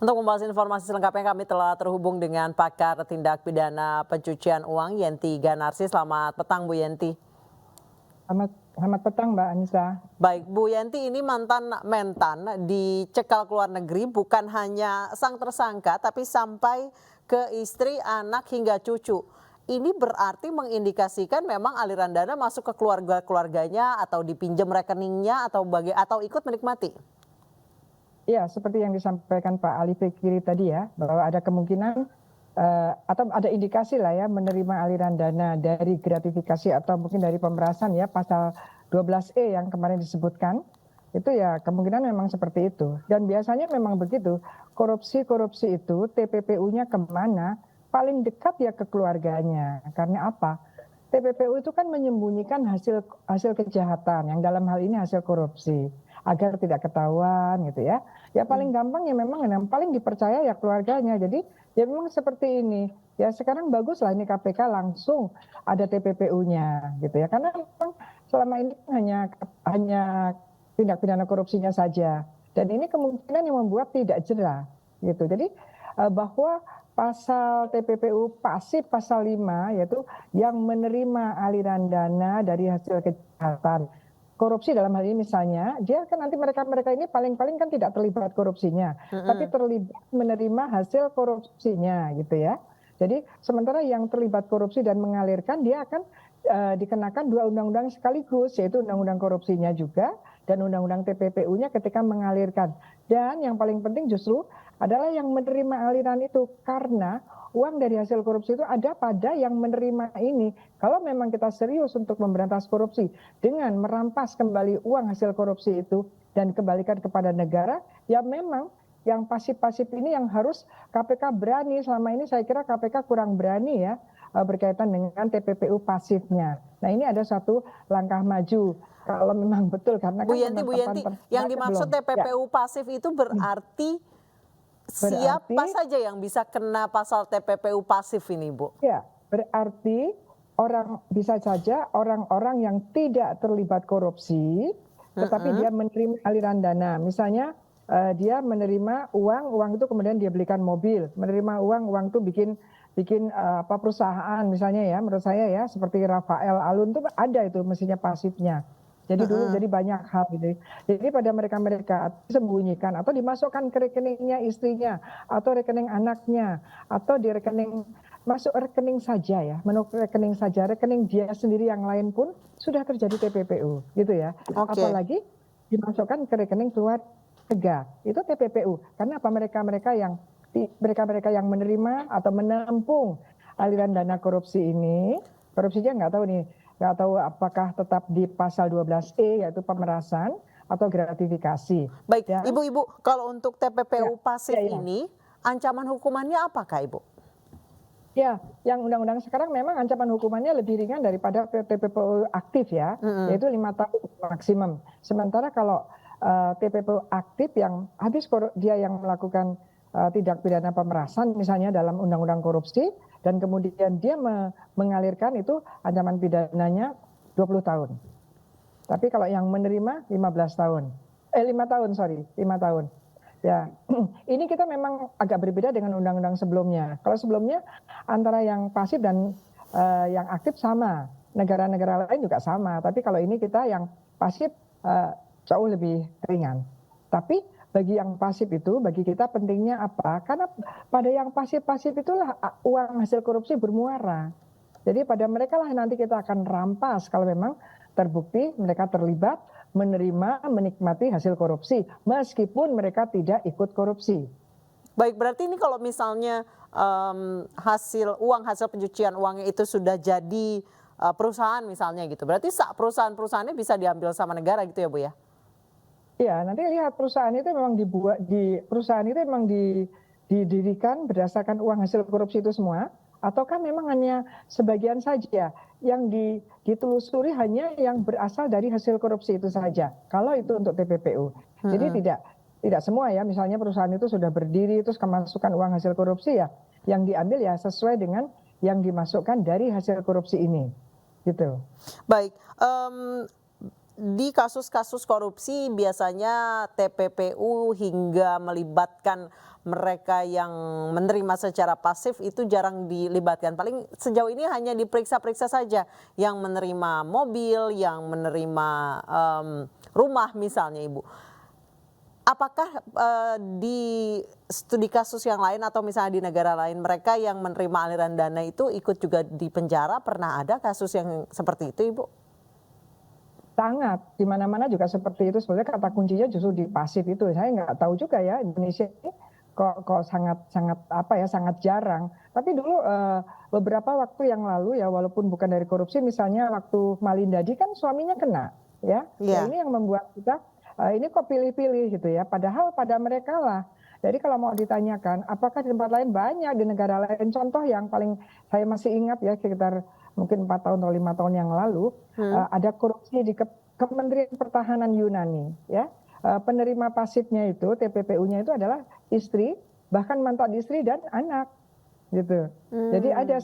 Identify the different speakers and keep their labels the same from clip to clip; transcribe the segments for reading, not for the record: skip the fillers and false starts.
Speaker 1: Untuk membahas informasi selengkapnya kami telah terhubung dengan pakar tindak pidana pencucian uang Yenti Ganarsi. Selamat petang Bu Yenti.
Speaker 2: Selamat petang Mbak Anissa.
Speaker 1: Baik Bu Yenti, ini mantan mentan dicekal ke luar negeri bukan hanya sang tersangka tapi sampai ke istri, anak hingga cucu. Ini berarti mengindikasikan memang aliran dana masuk ke keluarganya atau dipinjam rekeningnya atau ikut menikmati.
Speaker 2: Iya, seperti yang disampaikan Pak Ali Fikri tadi ya, bahwa ada kemungkinan atau ada indikasi lah ya menerima aliran dana dari gratifikasi atau mungkin dari pemerasan ya, pasal 12E yang kemarin disebutkan. Itu ya kemungkinan memang seperti itu. Dan biasanya memang begitu, korupsi itu TPPU-nya kemana? Paling dekat ya ke keluarganya. Karena apa? TPPU itu kan menyembunyikan hasil kejahatan yang dalam hal ini hasil korupsi agar tidak ketahuan gitu ya. Ya paling gampang ya memang yang paling dipercaya ya keluarganya. Jadi ya memang seperti ini. Ya sekarang bagus lah ini KPK langsung ada TPPU-nya gitu ya. Karena memang selama ini hanya tindak pidana korupsinya saja. Dan ini kemungkinan yang membuat tidak jerah gitu. Jadi bahwa pasal TPPU pasif pasal 5 yaitu yang menerima aliran dana dari hasil kejahatan korupsi dalam hal ini misalnya dia kan nanti mereka ini paling-paling kan tidak terlibat korupsinya tapi terlibat menerima hasil korupsinya gitu ya. Jadi sementara yang terlibat korupsi dan mengalirkan dia akan dikenakan dua undang-undang sekaligus yaitu undang-undang korupsinya juga dan undang-undang TPPU-nya ketika mengalirkan. Dan yang paling penting justru adalah yang menerima aliran itu karena uang dari hasil korupsi itu ada pada yang menerima ini. Kalau memang kita serius untuk memberantas korupsi dengan merampas kembali uang hasil korupsi itu dan kembalikan kepada negara, ya memang yang pasif-pasif ini yang harus KPK berani. Selama ini saya kira KPK kurang berani ya berkaitan dengan TPPU pasifnya. Nah ini ada satu langkah maju. Kalau memang betul karena
Speaker 1: Bu Yenti, yang dimaksud TPPU pasif itu berarti siapa saja yang bisa kena pasal TPPU pasif ini, Bu?
Speaker 2: Ya, berarti bisa saja orang-orang yang tidak terlibat korupsi, tetapi dia menerima aliran dana. Misalnya dia menerima uang itu kemudian dia belikan mobil, menerima uang itu bikin perusahaan misalnya ya, menurut saya ya seperti Rafael Alun itu ada itu mestinya pasifnya. Jadi dulu jadi banyak hal gitu. Jadi pada mereka disembunyikan atau dimasukkan ke rekeningnya istrinya atau rekening anaknya atau di masuk rekening saja ya, rekening dia sendiri yang lain pun sudah terjadi TPPU gitu ya. Apalagi dimasukkan ke rekening keluarga itu TPPU. Karena apa mereka yang menerima atau menampung aliran dana korupsi ini, korupsinya nggak tahu apakah tetap di pasal 12E yaitu pemerasan atau gratifikasi.
Speaker 1: Baik, ya. Ibu, kalau untuk TPPU pasif ini ancaman hukumannya apakah Ibu?
Speaker 2: Ya, yang undang-undang sekarang memang ancaman hukumannya lebih ringan daripada TPPU aktif ya, yaitu 5 tahun maksimum. Sementara kalau TPPU aktif yang dia yang melakukan tindak pidana pemerasan misalnya dalam undang-undang korupsi dan kemudian dia mengalirkan itu ancaman pidananya 20 tahun. Tapi kalau yang menerima 5 tahun. 5 tahun. Ya, ini kita memang agak berbeda dengan undang-undang sebelumnya. Kalau sebelumnya antara yang pasif dan yang aktif sama, negara-negara lain juga sama. Tapi kalau ini kita yang pasif jauh lebih ringan. Tapi bagi yang pasif itu, bagi kita pentingnya apa? Karena pada yang pasif-pasif itulah uang hasil korupsi bermuara. Jadi pada mereka lah nanti kita akan rampas kalau memang terbukti mereka terlibat, menerima, menikmati hasil korupsi, meskipun mereka tidak ikut korupsi.
Speaker 1: Baik, berarti ini kalau misalnya hasil pencucian uangnya itu sudah jadi perusahaan misalnya gitu, berarti perusahaan-perusahaannya bisa diambil sama negara gitu ya Bu ya?
Speaker 2: Iya, nanti lihat perusahaan itu memang didirikan berdasarkan uang hasil korupsi itu semua, ataukah memang hanya sebagian saja yang ditelusuri hanya yang berasal dari hasil korupsi itu saja. Kalau itu untuk TPPU, jadi tidak semua ya. Misalnya perusahaan itu sudah berdiri terus kemasukan uang hasil korupsi ya, yang diambil ya sesuai dengan yang dimasukkan dari hasil korupsi ini, gitu.
Speaker 1: Baik. di kasus-kasus korupsi biasanya TPPU hingga melibatkan mereka yang menerima secara pasif itu jarang dilibatkan. Paling sejauh ini hanya diperiksa-periksa saja yang menerima mobil, yang menerima rumah misalnya, Ibu. Apakah di studi kasus yang lain atau misalnya di negara lain mereka yang menerima aliran dana itu ikut juga di penjara? Pernah ada kasus yang seperti itu, Ibu?
Speaker 2: Sangat, di mana-mana juga seperti itu. Sebenarnya kata kuncinya justru di pasif itu. Saya nggak tahu juga ya Indonesia ini kok sangat jarang. Tapi dulu beberapa waktu yang lalu ya, walaupun bukan dari korupsi, misalnya waktu Malindadi kan suaminya kena, ya. Ya
Speaker 1: Iya.
Speaker 2: ini yang membuat kita ini kok pilih-pilih gitu ya. Padahal pada mereka lah. Jadi kalau mau ditanyakan, apakah di tempat lain? Banyak di negara lain. Contoh yang paling saya masih ingat ya, sekitar mungkin 4 tahun atau 5 tahun yang lalu, ada korupsi di Kementerian Pertahanan Yunani, ya. Penerima pasifnya itu, TPPU-nya itu adalah istri, bahkan mantan istri dan anak, gitu. Jadi ada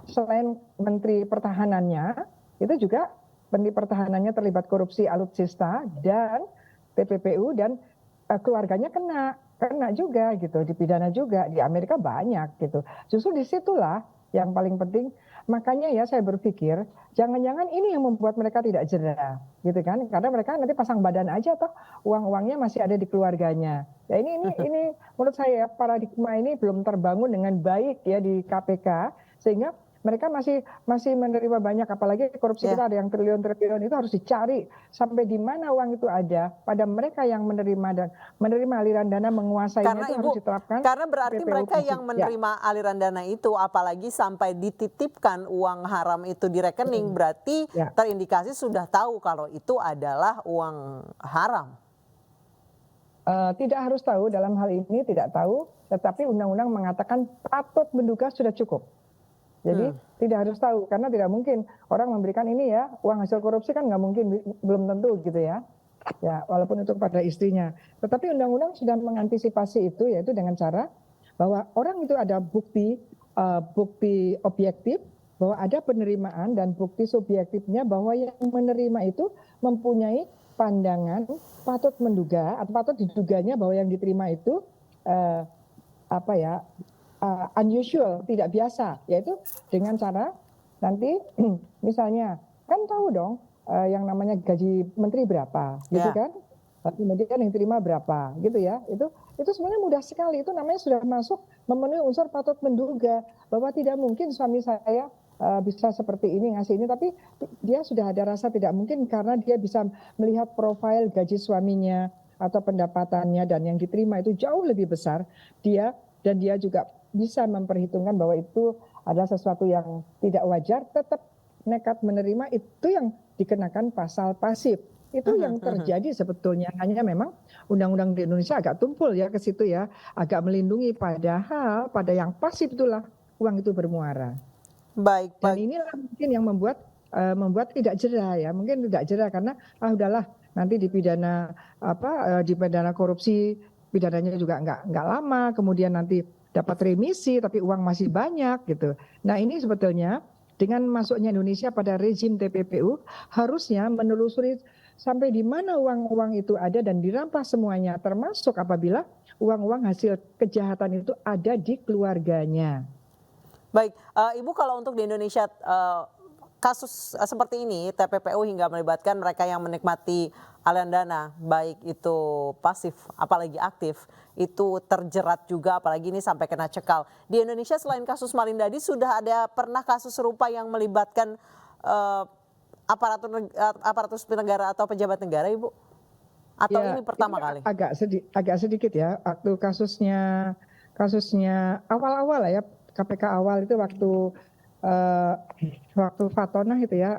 Speaker 2: selain Menteri Pertahanannya, itu juga Menteri Pertahanannya terlibat korupsi alutsista dan TPPU dan keluarganya kena juga gitu, dipidana juga. Di Amerika banyak gitu. Justru disitulah yang paling penting. Makanya ya saya berpikir jangan-jangan ini yang membuat mereka tidak jera, gitu kan? Karena mereka nanti pasang badan aja toh, uang-uangnya masih ada di keluarganya. Ya ini menurut saya paradigma ini belum terbangun dengan baik ya di KPK, sehingga mereka masih menerima banyak, apalagi korupsi kita ada yang triliun-triliun, itu harus dicari sampai di mana uang itu ada pada mereka yang menerima aliran dana, menguasainya, itu harus diterapkan.
Speaker 1: Karena berarti
Speaker 2: TPPU
Speaker 1: mereka
Speaker 2: pasif.
Speaker 1: yang menerima aliran dana itu, apalagi sampai dititipkan uang haram itu di rekening, berarti terindikasi sudah tahu kalau itu adalah uang haram.
Speaker 2: Tidak harus tahu, dalam hal ini tidak tahu, tetapi undang-undang mengatakan patut menduga sudah cukup. Jadi tidak harus tahu, karena tidak mungkin orang memberikan ini ya, uang hasil korupsi kan nggak mungkin, belum tentu gitu ya. Ya, walaupun itu kepada istrinya. Tetapi undang-undang sudah mengantisipasi itu, yaitu dengan cara bahwa orang itu ada bukti objektif, bahwa ada penerimaan, dan bukti subjektifnya bahwa yang menerima itu mempunyai pandangan patut menduga atau patut diduganya bahwa yang diterima itu unusual, tidak biasa, yaitu dengan cara nanti misalnya kan tahu dong yang namanya gaji menteri berapa, gitu kan? Kemudian yang terima berapa, gitu ya? Itu sebenarnya mudah sekali. Itu namanya sudah masuk memenuhi unsur patut menduga bahwa tidak mungkin suami saya bisa seperti ini, ngasih ini, tapi dia sudah ada rasa tidak mungkin karena dia bisa melihat profil gaji suaminya atau pendapatannya, dan yang diterima itu jauh lebih besar. Dia juga bisa memperhitungkan bahwa itu adalah sesuatu yang tidak wajar, tetap nekat menerima, itu yang dikenakan pasal pasif. Itu yang terjadi sebetulnya, hanya memang undang-undang di Indonesia agak tumpul ya ke situ ya, agak melindungi, padahal pada yang pasif itulah uang itu bermuara.
Speaker 1: Baik.
Speaker 2: Dan inilah mungkin yang membuat tidak jera ya, mungkin tidak jera karena udahlah nanti dipidana korupsi, pidananya juga nggak lama, kemudian nanti dapat remisi tapi uang masih banyak gitu. Nah ini sebetulnya dengan masuknya Indonesia pada rezim TPPU harusnya menelusuri sampai di mana uang-uang itu ada dan dirampas semuanya, termasuk apabila uang-uang hasil kejahatan itu ada di keluarganya.
Speaker 1: Baik, Ibu, kalau untuk di Indonesia kasus seperti ini, TPPU hingga melibatkan mereka yang menikmati aliran dana, baik itu pasif apalagi aktif, itu terjerat juga, apalagi ini sampai kena cekal. Di Indonesia selain kasus Malindadi sudah ada pernah kasus serupa yang melibatkan aparatus negara atau pejabat negara, Ibu? Atau
Speaker 2: ya,
Speaker 1: ini pertama kali?
Speaker 2: Agak sedikit ya, waktu kasusnya awal-awal ya, KPK awal itu waktu Fatona itu ya,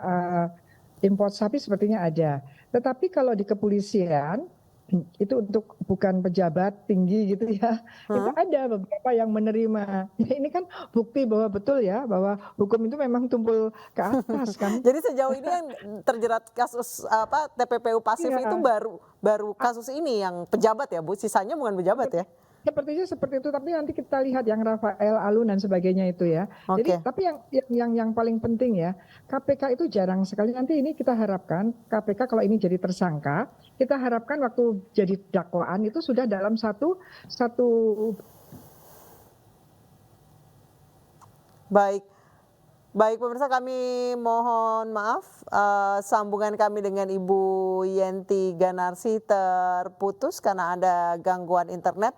Speaker 2: import sapi sepertinya ada. Tetapi kalau di kepolisian itu untuk bukan pejabat tinggi gitu ya, itu ada beberapa yang menerima. Ini kan bukti bahwa betul ya, bahwa hukum itu memang tumpul ke atas kan.
Speaker 1: Jadi sejauh ini yang terjerat kasus TPPU pasif itu baru kasus ini yang pejabat ya, Bu? Sisanya bukan pejabat ya?
Speaker 2: Sepertinya seperti itu, tapi nanti kita lihat yang Rafael Alun dan sebagainya itu ya. Jadi
Speaker 1: Oke.
Speaker 2: tapi yang paling penting ya, KPK itu jarang sekali, nanti ini kita harapkan KPK kalau ini jadi tersangka, kita harapkan waktu jadi dakwaan itu sudah dalam satu satu
Speaker 1: Baik. Baik pemirsa, kami mohon maaf sambungan kami dengan Ibu Yenti Ganarsi terputus karena ada gangguan internet.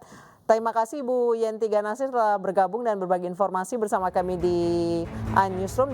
Speaker 1: Terima kasih Ibu Yenti Ganarsi telah bergabung dan berbagi informasi bersama kami di Newsroom.